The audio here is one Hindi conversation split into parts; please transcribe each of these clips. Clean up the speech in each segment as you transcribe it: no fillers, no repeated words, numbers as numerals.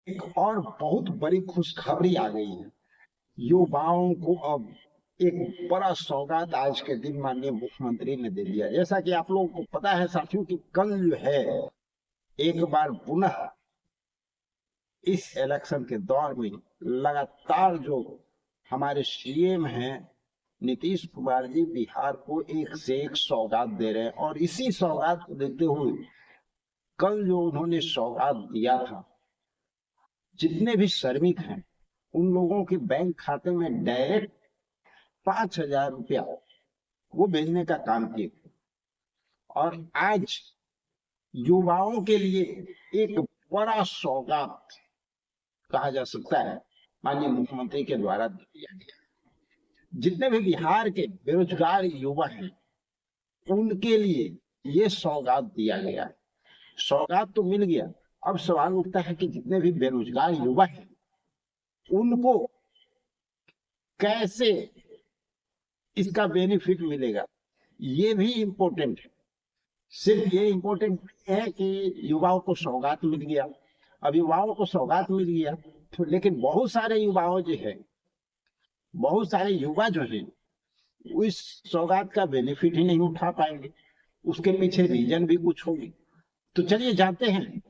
एक और बहुत बड़ी खुशखबरी आ गई है। युवाओं को अब एक बड़ा सौगात आज के दिन माननीय मुख्यमंत्री ने दे दिया। जैसा कि आप लोगों को पता है साथियों कि कल जो है एक बार पुनः इस इलेक्शन के दौर में लगातार जो हमारे सीएम हैं नीतीश कुमार जी बिहार को एक से एक सौगात दे रहे हैं, और इसी सौगात को देखते हुए कल जो उन्होंने सौगात दिया था, जितने भी श्रमिक हैं उन लोगों के बैंक खाते में डायरेक्ट 5,000 रुपया वो भेजने का काम किए। और आज युवाओं के लिए एक बड़ा सौगात कहा जा सकता है माननीय मुख्यमंत्री के द्वारा दिया गया। जितने भी बिहार के बेरोजगार युवा हैं उनके लिए ये सौगात दिया गया है। सौगात तो मिल गया, अब सवाल उठता है कि जितने भी बेरोजगार युवा हैं उनको कैसे इसका बेनिफिट मिलेगा, ये भी इम्पोर्टेंट है। सिर्फ ये इम्पोर्टेंट है कि युवाओं को सौगात मिल गया। अब युवाओं को सौगात मिल गया तो लेकिन बहुत सारे युवाओं जो है, बहुत सारे युवा जो है इस सौगात का बेनिफिट ही नहीं उठा पाएंगे। उसके पीछे रीजन भी कुछ होगी। तो चलिए जानते हैं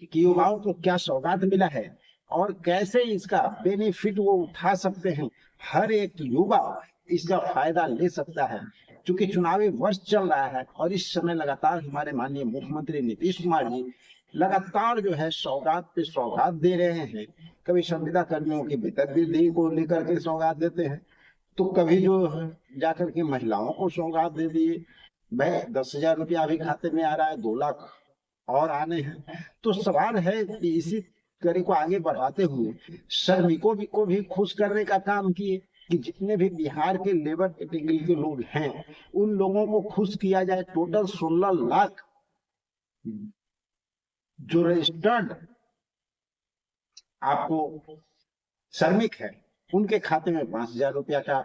कि युवाओं को क्या सौगात मिला है और कैसे इसका बेनिफिट वो उठा सकते हैं। हर एक युवा इसका फायदा ले सकता है, क्योंकि चुनावी वर्ष चल रहा है और इस समय लगातार हमारे माननीय मुख्यमंत्री नीतीश कुमार जी लगातार जो है सौगात पे सौगात दे रहे हैं। कभी संविदा कर्मियों की वेतन वृद्धि को लेकर के सौगात देते हैं, तो कभी जो है जाकर के महिलाओं को सौगात दे दिए। भाई 10,000 रुपया अभी खाते में आ रहा है, 2 लाख और आने हैं। तो सवाल है कि इसी कड़ी को आगे बढ़ाते हुए श्रमिकों को भी खुश करने का काम किए कि जितने भी बिहार के लेबर कैटेगरी के लोग हैं उन लोगों को खुश किया जाए। टोटल 16 लाख जो रजिस्टर्ड आपको श्रमिक है उनके खाते में 5,000 रुपया का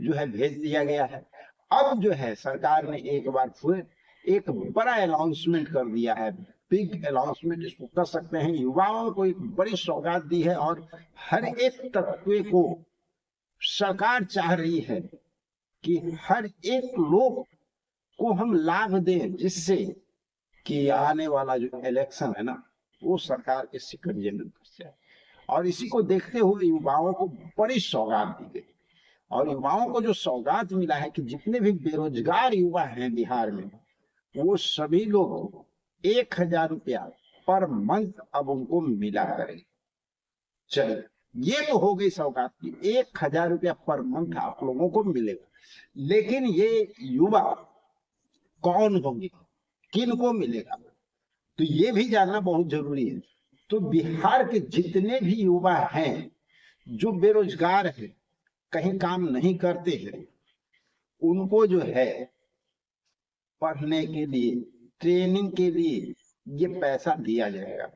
जो है भेज दिया गया है। अब जो है सरकार ने एक बार फिर एक बड़ा अनाउंसमेंट कर दिया है, बिग अनाउंसमेंट इसको कर सकते हैं। युवाओं को एक बड़ी सौगात दी है और हर एक तबके को सरकार चाह रही है कि हर एक लोग को हम लाभ दें, जिससे कि आने वाला जो इलेक्शन है ना वो सरकार के शिकंजे में फंस जाए। और इसी को देखते हुए युवाओं को बड़ी सौगात दी गई। और युवाओं को जो सौगात मिला है कि जितने भी बेरोजगार युवा हैं बिहार में वो सभी लोग 1,000 रुपया पर मंथ अब उनको मिला करेंगे। चलिए ये तो हो गई सौगात की, 1,000 रुपया पर मंथ आप लोगों को मिलेगा। लेकिन ये युवा कौन होंगे, किन को मिलेगा, तो ये भी जानना बहुत जरूरी है। तो बिहार के जितने भी युवा हैं जो बेरोजगार हैं, कहीं काम नहीं करते हैं, उनको जो है पढ़ने के लिए, ट्रेनिंग के लिए ये पैसा दिया जाएगा।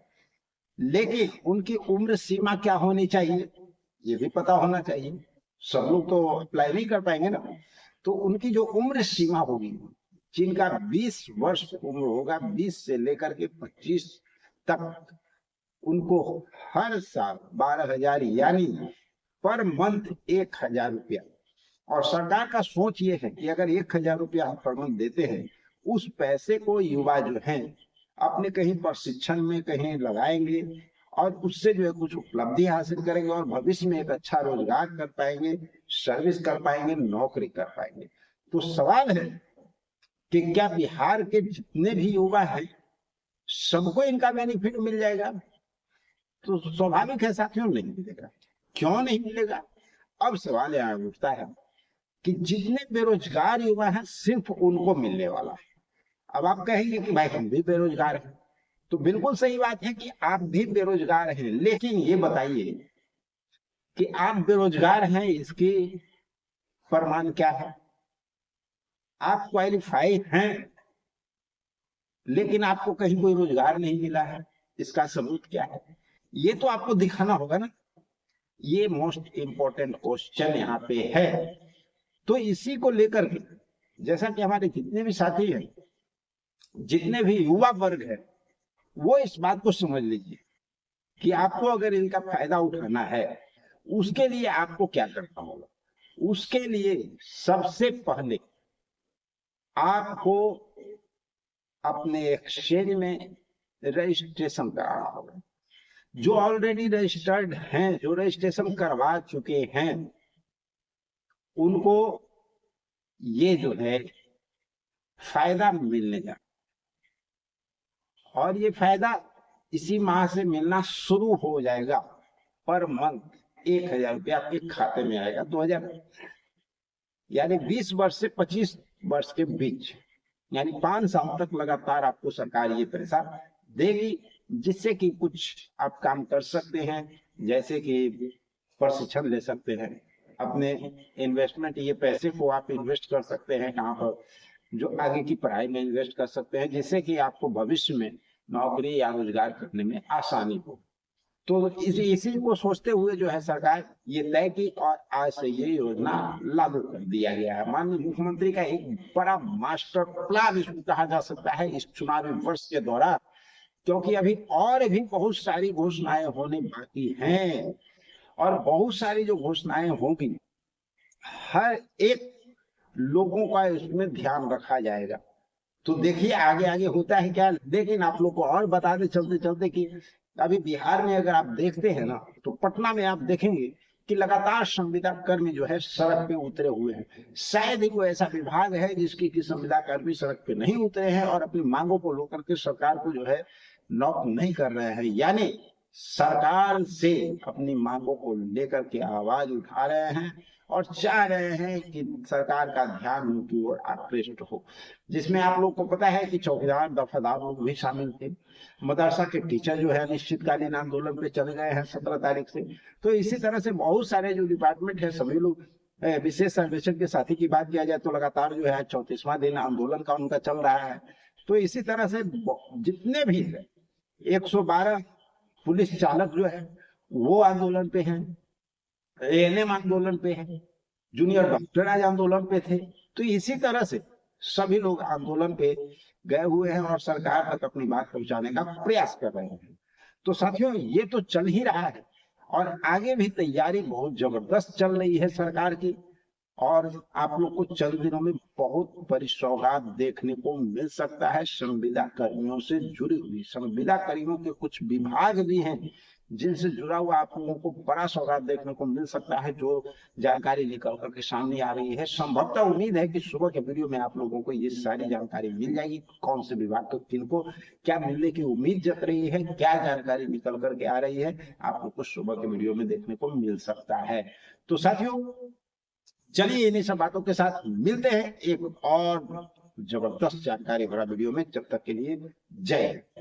लेकिन उनकी उम्र सीमा क्या होनी चाहिए ये भी पता होना चाहिए। सब लोग तो अप्लाई नहीं कर पाएंगे ना। तो उनकी जो उम्र सीमा होगी, जिनका 20 वर्ष उम्र होगा, 20 से लेकर के 25 तक, उनको हर साल 12,000 यानी पर मंथ 1,000 रुपया। और सरकार का सोच ये है कि अगर 1,000 रुपया पर मंथ देते हैं, उस पैसे को युवा जो हैं अपने कहीं प्रशिक्षण में कहीं लगाएंगे और उससे जो है कुछ उपलब्धि हासिल करेंगे और भविष्य में एक अच्छा रोजगार कर पाएंगे, सर्विस कर पाएंगे, नौकरी कर पाएंगे। तो सवाल है कि क्या बिहार के जितने भी युवा हैं सबको इनका बेनिफिट मिल जाएगा? तो स्वाभाविक है साथियों नहीं मिलेगा। क्यों नहीं मिलेगा? अब सवाल यहाँ उठता है कि जितने बेरोजगार युवा हैं सिर्फ उनको मिलने वाला है। अब आप कहेंगे कि भाई हम भी बेरोजगार हैं, तो बिल्कुल सही बात है कि आप भी बेरोजगार हैं, लेकिन ये बताइए कि आप बेरोजगार हैं इसकी प्रमाण क्या है? आप क्वालिफाई हैं लेकिन आपको कहीं कोई रोजगार नहीं मिला है, इसका सबूत क्या है? ये तो आपको दिखाना होगा ना। ये मोस्ट इंपॉर्टेंट क्वेश्चन यहाँ पे है। तो इसी को लेकर के जैसा कि हमारे जितने भी साथी हैं, जितने भी युवा वर्ग है, वो इस बात को समझ लीजिए कि आपको अगर इनका फायदा उठाना है, उसके लिए आपको क्या करना होगा। उसके लिए सबसे पहले आपको अपने एक्सचेंज में रजिस्ट्रेशन कराना होगा। जो ऑलरेडी रजिस्टर्ड हैं, जो रजिस्ट्रेशन करवा चुके हैं, उनको ये जो है फायदा मिलने जा, और ये फायदा इसी माह से मिलना शुरू हो जाएगा। पर मंथ 1,000 रुपया आपके खाते में आएगा। 2000 यानी 20 वर्ष से 25 वर्ष के बीच, यानी 5 साल तक लगातार आपको सरकार ये पैसा देगी, जिससे कि कुछ आप काम कर सकते हैं, जैसे कि प्रशिक्षण ले सकते हैं, अपने इन्वेस्टमेंट, ये पैसे को आप इन्वेस्ट कर सकते हैं कहाँ पर, जो आगे की पढ़ाई में इन्वेस्ट कर सकते हैं, जिससे कि आपको भविष्य में नौकरी या रोजगार करने में आसानी हो। तो इसी को सोचते हुए जो है सरकार ये तय की, और आज से ये योजना लागू कर दिया गया है। माननीय मुख्यमंत्री का एक बड़ा मास्टर प्लान इसको कहा जा सकता है इस चुनावी वर्ष के दौरान, क्योंकि अभी और भी बहुत सारी घोषणाएं होने बाकी हैं, और बहुत सारी जो घोषणाएं होंगी, हर एक लोगों का इसमें ध्यान रखा जाएगा। तो देखिए आगे आगे होता है क्या। लेकिन आप लोग को और बता दे चलते चलते कि अभी बिहार में अगर आप देखते हैं ना, तो पटना में आप देखेंगे कि लगातार संविदा कर्मी जो है सड़क पे उतरे हुए हैं। शायद ही कोई ऐसा विभाग है जिसकी कि संविदा कर्मी सड़क पे नहीं उतरे हैं और अपनी मांगों को लेकर के सरकार को जो है नॉक नहीं कर रहे हैं, यानी सरकार से अपनी मांगों को लेकर के आवाज उठा रहे हैं और चाह रहे हैं कि सरकार का ध्यान उनकी ओर आकृष्ट हो। जिसमें आप लोग को पता है कि चौकीदार दफादार लोग भी शामिल थे। मदरसा के टीचर जो है निश्चितकालीन आंदोलन पे चले गए हैं 17 तारीख से। तो इसी तरह से बहुत सारे जो डिपार्टमेंट है सभी लोग, विशेष सर्वेक्षण के साथी की बात किया जाए तो लगातार जो है 34वां दिन आंदोलन का उनका चल रहा है। तो इसी तरह से जितने भी है 112 पुलिस चालक जो है वो आंदोलन पे हैं, एएनएम आंदोलन पे है, जूनियर डॉक्टर आज आंदोलन पे थे। तो इसी तरह से सभी लोग आंदोलन पे गए हुए हैं और सरकार तक अपनी बात पहुंचाने का प्रयास कर रहे हैं। तो साथियों ये तो चल ही रहा है, और आगे भी तैयारी बहुत जबरदस्त चल रही है सरकार की, और आप लोग को चंद दिनों में बहुत बड़ी सौगात देखने को मिल सकता है संविदा कर्मियों से जुड़ी हुई। संविदा कर्मियों के कुछ विभाग भी हैं जिनसे जुड़ा हुआ आप लोगों को बड़ा सौगात देखने को मिल सकता है, जो जानकारी निकल करके सामने आ रही है। संभवतः उम्मीद है कि सुबह के वीडियो में आप लोगों को ये सारी जानकारी मिल जाएगी, कौन से विभाग को किनको क्या मिलने की उम्मीद जत रही है, क्या जानकारी निकल करके आ रही है, आप लोग को सुबह के वीडियो में देखने को मिल सकता है। तो साथियों चलिए इन्हीं सब बातों के साथ मिलते हैं एक और जबरदस्त जानकारी भरा वीडियो में। जब तक के लिए जय हिंद।